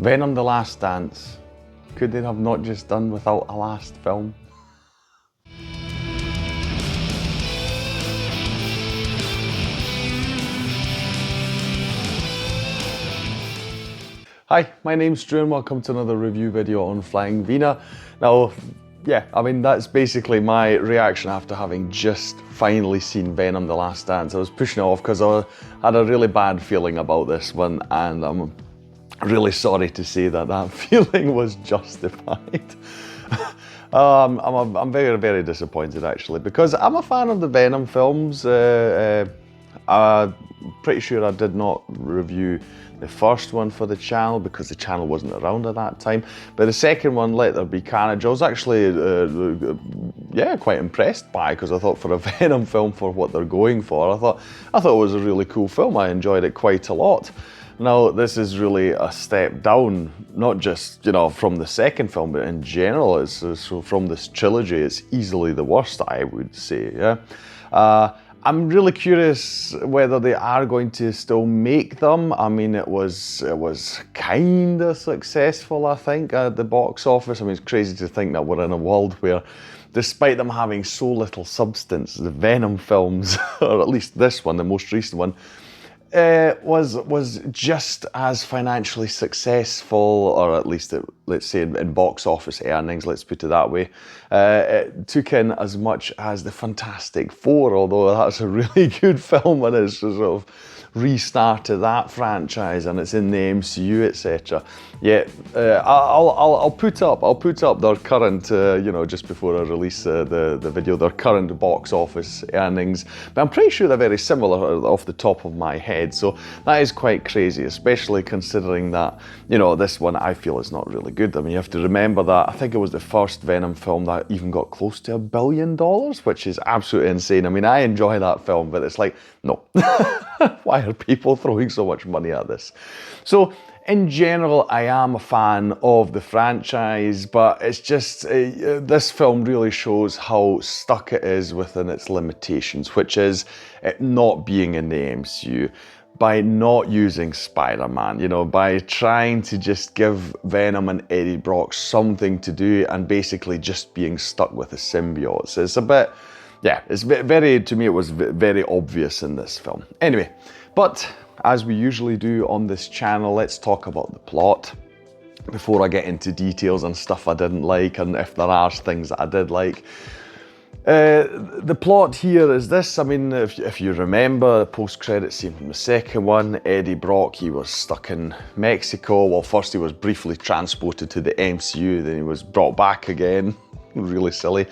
Venom: The Last Dance. Could they have not just done without a last film? Hi, my name's Drew and welcome to another review video on Flying Wiener. Now, yeah, I mean, that's basically my reaction after having just finally seen Venom: The Last Dance. I was pushing it off because I had a really bad feeling about this one, and I'm really sorry to say that that feeling was justified. I'm very, very disappointed actually, because I'm a fan of the Venom films. I'm pretty sure I did not review the first one for the channel because the channel wasn't around at that time. But the second one, Let There Be Carnage, I was actually, yeah, quite impressed by, because I thought for a Venom film, for what they're going for, I thought it was a really cool film. I enjoyed it quite a lot. Now, this is really a step down, not just, you know, from the second film, but in general, so from this trilogy, it's easily the worst, I would say, yeah. I'm really curious whether they are going to still make them. I mean, it was kind of successful, I think, at the box office. I mean, it's crazy to think that we're in a world where, despite them having so little substance, the Venom films, or at least this one, the most recent one, was just as financially successful, or at least let's say in box office earnings, let's put it that way. It took in as much as the Fantastic Four, although that's a really good film and it's sort of restarted that franchise and it's in the MCU, etc. Yeah, I'll put up their current, you know, just before I release the video, their current box office earnings. But I'm pretty sure they're very similar off the top of my head. So that is quite crazy, especially considering that, you know, this one I feel is not really good. I mean, you have to remember that I think it was the first Venom film that even got close to $1 billion, which is absolutely insane. I mean, I enjoy that film, but it's like, no. Why are people throwing so much money at this? So, in general, I am a fan of the franchise, but it's just, this film really shows how stuck it is within its limitations, which is it not being in the MCU. By not using Spider-Man, you know, by trying to just give Venom and Eddie Brock something to do and basically just being stuck with the symbiotes. It's a bit, yeah, it's very, to me it was very obvious in this film. Anyway, but as we usually do on this channel, let's talk about the plot before I get into details and stuff I didn't like, and if there are things that I did like. The plot here is this. I mean, if you remember the post-credit scene from the second one, Eddie Brock, he was stuck in Mexico. Well, first he was briefly transported to the MCU, then he was brought back again. Really silly.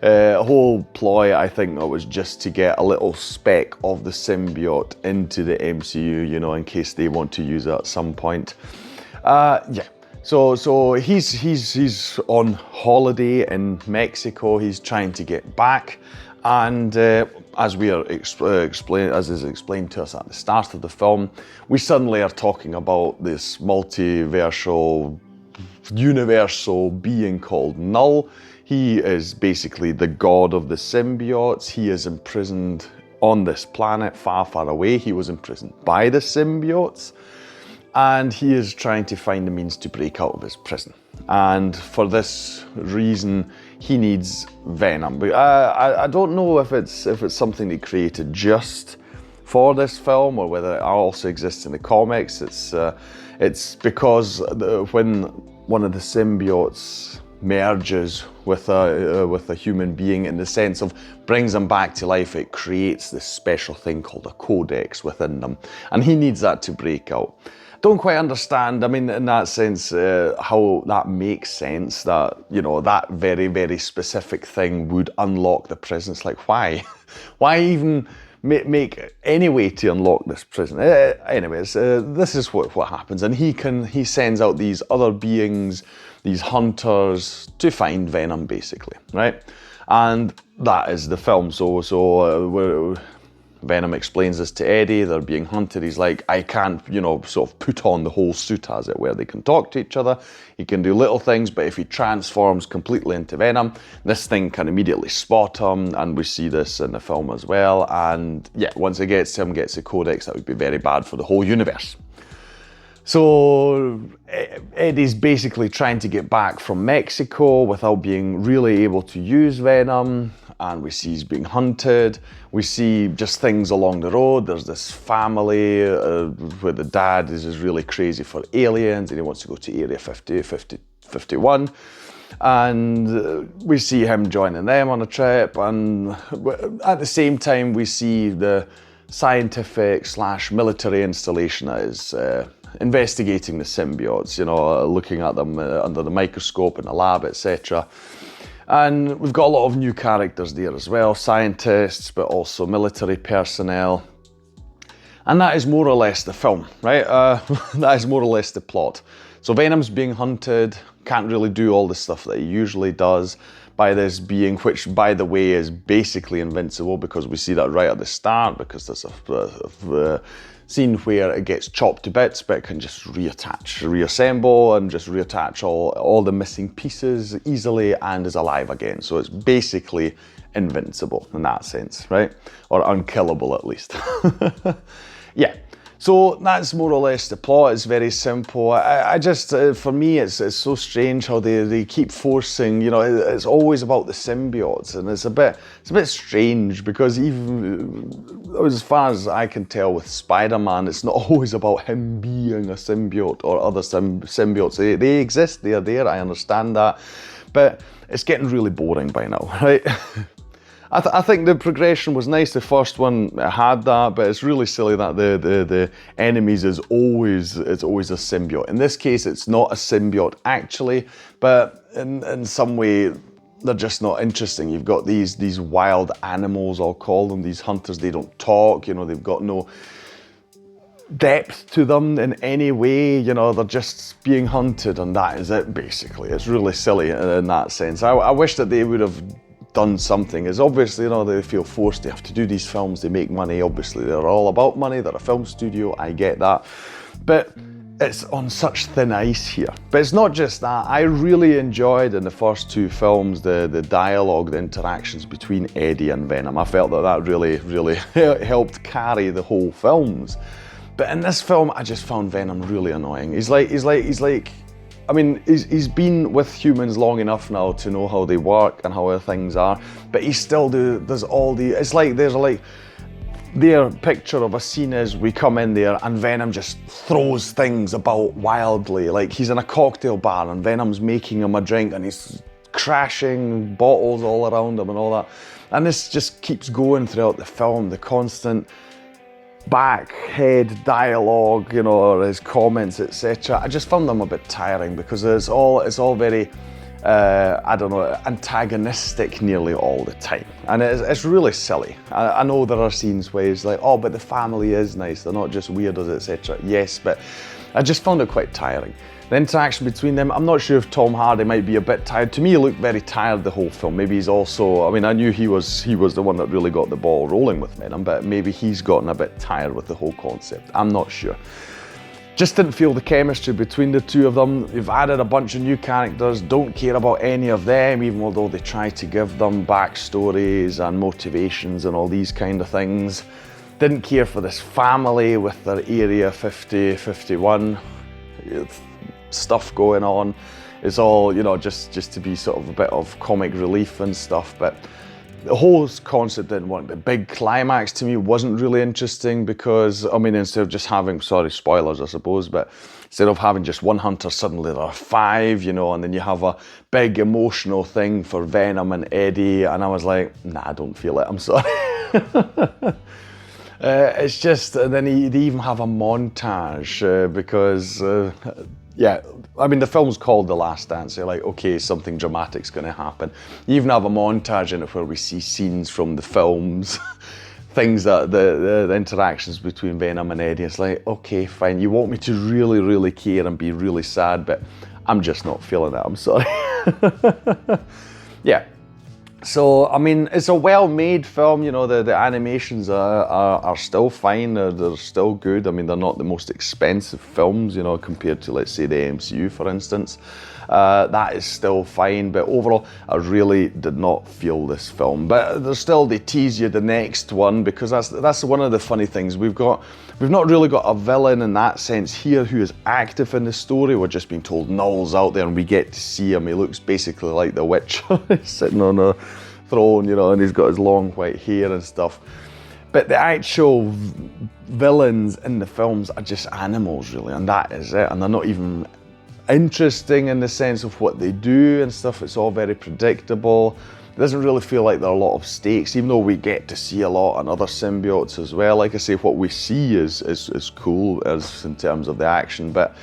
Whole ploy, I think, that was just to get a little speck of the symbiote into the MCU, you know, in case they want to use it at some point. Yeah. So he's on holiday in Mexico. He's trying to get back, and as we are as is explained to us at the start of the film, we suddenly are talking about this multiversal, universal being called Null. He is basically the god of the symbiotes. He is imprisoned on this planet far, far away. He was imprisoned by the symbiotes. And he is trying to find a means to break out of his prison. And for this reason, he needs Venom. But I don't know if it's something they created just for this film or whether it also exists in the comics. It's because when one of the symbiotes merges with a human being, in the sense of brings them back to life, it creates this special thing called a codex within them, and he needs that to break out. Don't quite understand, I mean, in that sense, how that makes sense, that, you know, that very, very specific thing would unlock the prison. It's like, why? Why even make any way to unlock this prison? Anyways, this is what happens, and he sends out these other beings, these hunters, to find Venom, basically, right? And that is the film. So Venom explains this to Eddie. They're being hunted. He's like, I can't, you know, sort of put on the whole suit, as it were. They can talk to each other. He can do little things, but if he transforms completely into Venom, this thing can immediately spot him, and we see this in the film as well. And yeah, once it gets to him, gets the codex, that would be very bad for the whole universe. So Eddie's basically trying to get back from Mexico without being really able to use Venom, and we see he's being hunted. We see just things along the road. There's this family where the dad is just really crazy for aliens and he wants to go to Area 51. And we see him joining them on a trip, and at the same time we see the scientific / military installation that is investigating the symbiotes, you know, looking at them under the microscope in the lab, etc. And we've got a lot of new characters there as well, scientists, but also military personnel. And that is more or less the film, right? That is more or less the plot. So Venom's being hunted, can't really do all the stuff that he usually does by this being, which by the way is basically invincible, because we see that right at the start, because there's a scene where it gets chopped to bits, but it can just reassemble and just reattach all the missing pieces easily and is alive again. So it's basically invincible in that sense, right? Or unkillable at least. Yeah. So that's more or less the plot. It's very simple. I just, for me, it's so strange how they keep forcing, you know, it's always about the symbiotes, and it's a bit strange, because even as far as I can tell with Spider-Man, it's not always about him being a symbiote or other symbiotes. They exist, they're there, I understand that, but it's getting really boring by now, right? I think the progression was nice. The first one had that, but it's really silly that the enemies is always a symbiote. In this case, it's not a symbiote actually, but in some way they're just not interesting. You've got these wild animals, I'll call them, these hunters. They don't talk, you know, they've got no depth to them in any way, you know, they're just being hunted and that is it basically. It's really silly in that sense. I wish that they would have done something. Is obviously, you know, they feel forced, they have to do these films, they make money, obviously they're all about money, they're a film studio, I get that, but it's on such thin ice here. But it's not just that. I really enjoyed in the first two films the dialogue, the interactions between Eddie and Venom. I felt that really helped carry the whole films. But in this film, I just found Venom really annoying. He's like I mean, he's been with humans long enough now to know how they work and how things are, but he still does all the, it's like there's like, their picture of a scene is we come in there and Venom just throws things about wildly, like he's in a cocktail bar and Venom's making him a drink and he's crashing bottles all around him and all that. And this just keeps going throughout the film, the constant backhead dialogue, you know, or his comments, etc. I just found them a bit tiring because it's all very, I don't know, antagonistic nearly all the time, and it's really silly. I know there are scenes where it's like, oh, but the family is nice, they're not just weirdos, etc. Yes, but I just found it quite tiring. The interaction between them, I'm not sure if Tom Hardy might be a bit tired. To me, he looked very tired the whole film. Maybe he's also, I mean, I knew he was the one that really got the ball rolling with Venom, but maybe he's gotten a bit tired with the whole concept. I'm not sure. Just didn't feel the chemistry between the two of them. You've added a bunch of new characters, don't care about any of them, even although they try to give them backstories and motivations and all these kind of things. Didn't care for this family with their Area 51 stuff going on. It's all, you know, just to be sort of a bit of comic relief and stuff, but the whole concept didn't work. The big climax to me wasn't really interesting because, I mean, instead of just having, sorry, spoilers I suppose, but instead of having just one hunter, suddenly there are 5, you know, and then you have a big emotional thing for Venom and Eddie, and I was like, nah, I don't feel it, I'm sorry. It's just, then they even have a montage because, yeah, I mean, the film's called The Last Dance. You're like, okay, something dramatic's going to happen. You even have a montage in it where we see scenes from the films, things that the interactions between Venom and Eddie. It's like, okay, fine. You want me to really care and be really sad, but I'm just not feeling it. I'm sorry. Yeah. So, I mean, it's a well-made film, you know, the animations are still fine, they're still good. I mean, they're not the most expensive films, you know, compared to, let's say, the MCU, for instance. That is still fine, but overall, I really did not feel this film. But there's still, they tease you the next one, because that's one of the funny things. We've not really got a villain in that sense here who is active in the story. We're just being told Null's out there and we get to see him. He looks basically like the Witcher. He's sitting on a throne, you know, and he's got his long white hair and stuff. But the actual villains in the films are just animals, really, and that is it. And they're not even interesting in the sense of what they do and stuff. It's all very predictable. It doesn't really feel like there are a lot of stakes, even though we get to see a lot on other symbiotes as well. Like I say, what we see is cool as in terms of the action, but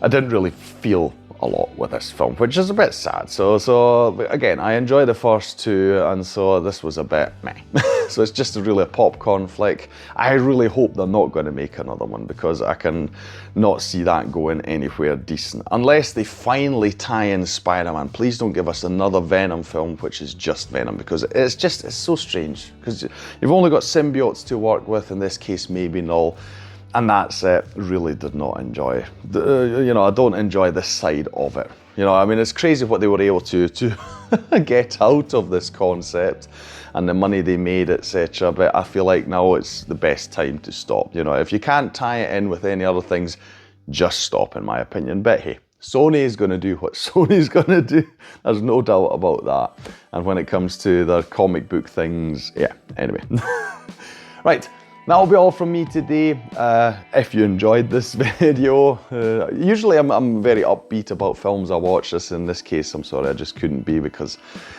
I didn't really feel a lot with this film, which is a bit sad. So again, I enjoyed the first two, and so this was a bit meh. So it's just really a popcorn flick. I really hope they're not going to make another one, because I can not see that going anywhere decent. Unless they finally tie in Spider-Man. Please don't give us another Venom film, which is just Venom, because it's so strange. Because you've only got symbiotes to work with, in this case maybe Null. And that's it. Really did not enjoy. You know, I don't enjoy this side of it. You know, I mean, it's crazy what they were able to get out of this concept and the money they made, etc. But I feel like now it's the best time to stop. You know, if you can't tie it in with any other things, just stop, in my opinion. But hey, Sony is going to do what Sony's going to do. There's no doubt about that. And when it comes to their comic book things, yeah, anyway. Right. That'll be all from me today. If you enjoyed this video, usually I'm very upbeat about films I watch. In this case, I'm sorry, I just couldn't be, because,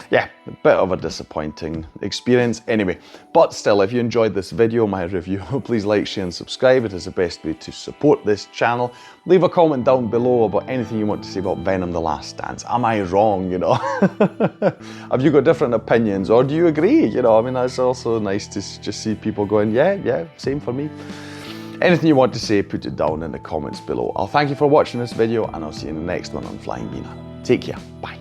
yeah, a bit of a disappointing experience. Anyway, but still, if you enjoyed this video, my review, please like, share and subscribe. It is the best way to support this channel. Leave a comment down below about anything you want to say about Venom: The Last Dance. Am I wrong, you know? Have you got different opinions, or do you agree? You know, I mean, it's also nice to just see people going, yeah, same for me. Anything you want to say, put it down in the comments below. I'll thank you for watching this video, and I'll see you in the next one on Flying Wiener. Take care. Bye.